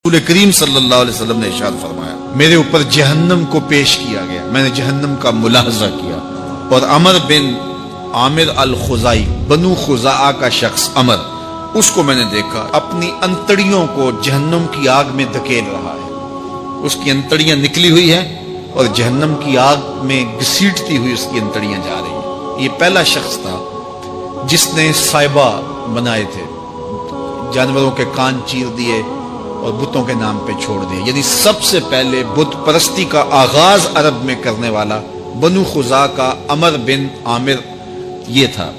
رسول کریم صلی اللہ علیہ وسلم نے ارشاد فرمایا، میرے اوپر جہنم کو پیش کیا گیا، میں نے جہنم کا ملاحظہ کیا، اور عمر بن عامر الخزائی، بنو خزاعہ کا شخص عمر، اس کو میں نے دیکھا اپنی انتڑیوں کو جہنم کی آگ میں دھکیل رہا ہے۔ اس کی انتڑیاں نکلی ہوئی ہیں اور جہنم کی آگ میں گھسیٹتی ہوئی اس کی انتڑیاں جا رہی ہیں۔ یہ پہلا شخص تھا جس نے سائبہ بنائے تھے، جانوروں کے کان چیر دیے اور بتوں کے نام پہ چھوڑ دیے، یعنی سب سے پہلے بت پرستی کا آغاز عرب میں کرنے والا بنو خزاعہ کا عمر بن عامر یہ تھا۔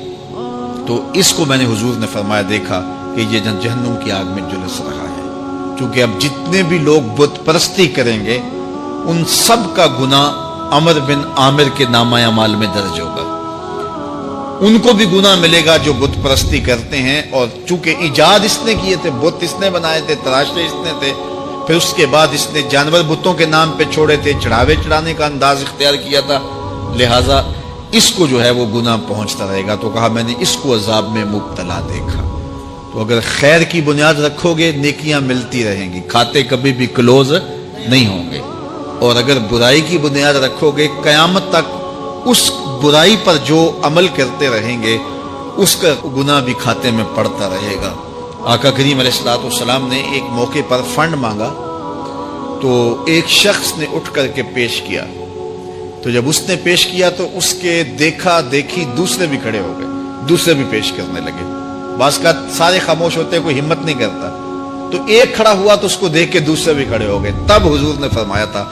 تو اس کو میں نے حضور نے فرمایا دیکھا کہ یہ جہنم کی آگ میں جلس رہا ہے، کیونکہ اب جتنے بھی لوگ بت پرستی کریں گے ان سب کا گناہ عمر بن عامر کے نامہ اعمال میں درج ہوگا۔ ان کو بھی گناہ ملے گا جو بت پرستی کرتے ہیں، اور چونکہ ایجاد اس نے کیے تھے، بت اس نے بنائے تھے، تراشے اس نے تھے، پھر اس کے بعد اس نے جانور بتوں کے نام پہ چھوڑے تھے، چڑھاوے چڑھانے کا انداز اختیار کیا تھا، لہٰذا اس کو جو ہے وہ گناہ پہنچتا رہے گا۔ تو کہا میں نے اس کو عذاب میں مبتلا دیکھا۔ تو اگر خیر کی بنیاد رکھو گے نیکیاں ملتی رہیں گی، کھاتے کبھی بھی کلوز نہیں ہوں گے، اور اگر برائی کی بنیاد رکھو گے قیامت تک اس برائی پر جو عمل کرتے رہیں گے اس کا گناہ بھی کھاتے میں پڑتا رہے گا۔ آقا کریم علیہ الصلوۃ والسلام نے ایک موقع پر فنڈ مانگا تو ایک شخص نے اٹھ کر کے پیش کیا، تو جب اس نے پیش کیا تو اس کے دیکھا دیکھی دوسرے بھی کھڑے ہو گئے، دوسرے بھی پیش کرنے لگے۔ بعض کا سارے خاموش ہوتے، کوئی ہمت نہیں کرتا، تو ایک کھڑا ہوا تو اس کو دیکھ کے دوسرے بھی کھڑے ہو گئے۔ تب حضور نے فرمایا تھا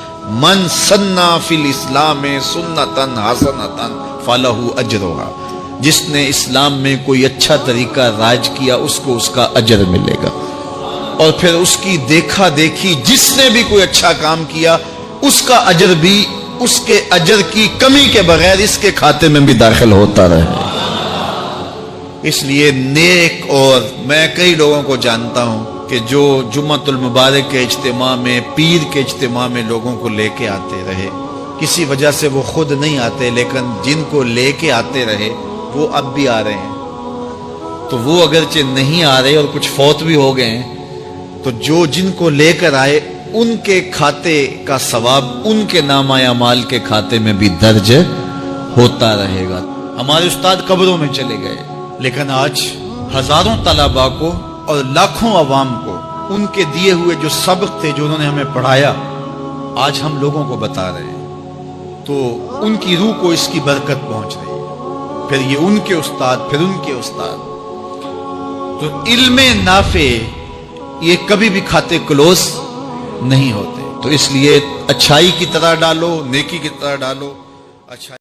من سنّا فی الاسلام سنتن حسنتن فلہ اجرھا، جس نے اسلام میں کوئی اچھا طریقہ رائج کیا اس کو اس کا اجر ملے گا، اور پھر اس کی دیکھا دیکھی جس نے بھی کوئی اچھا کام کیا اس کا اجر بھی اس کے اجر کی کمی کے بغیر اس کے کھاتے میں بھی داخل ہوتا رہے۔ اس لیے نیک، اور میں کئی لوگوں کو جانتا ہوں کہ جو جمعۃ المبارک کے اجتماع میں، پیر کے اجتماع میں لوگوں کو لے کے آتے رہے، کسی وجہ سے وہ خود نہیں آتے لیکن جن کو لے کے آتے رہے وہ اب بھی آ رہے ہیں، تو وہ اگرچہ نہیں آ رہے اور کچھ فوت بھی ہو گئے ہیں، تو جو جن کو لے کر آئے ان کے کھاتے کا ثواب ان کے نامہ اعمال کے کھاتے میں بھی درج ہوتا رہے گا۔ ہمارے استاد قبروں میں چلے گئے، لیکن آج ہزاروں طلباء کو اور لاکھوں عوام کو ان کے دیے ہوئے جو سبق تھے جو انہوں نے ہمیں پڑھایا آج ہم لوگوں کو بتا رہے ہیں، تو ان کی روح کو اس کی برکت پہنچ رہی ہے، پھر یہ ان کے استاد، پھر ان کے استاد۔ تو علم نافع یہ کبھی بھی کھاتے کلوز نہیں ہوتے، تو اس لیے اچھائی کی طرح ڈالو، نیکی کی طرح ڈالو، اچھائی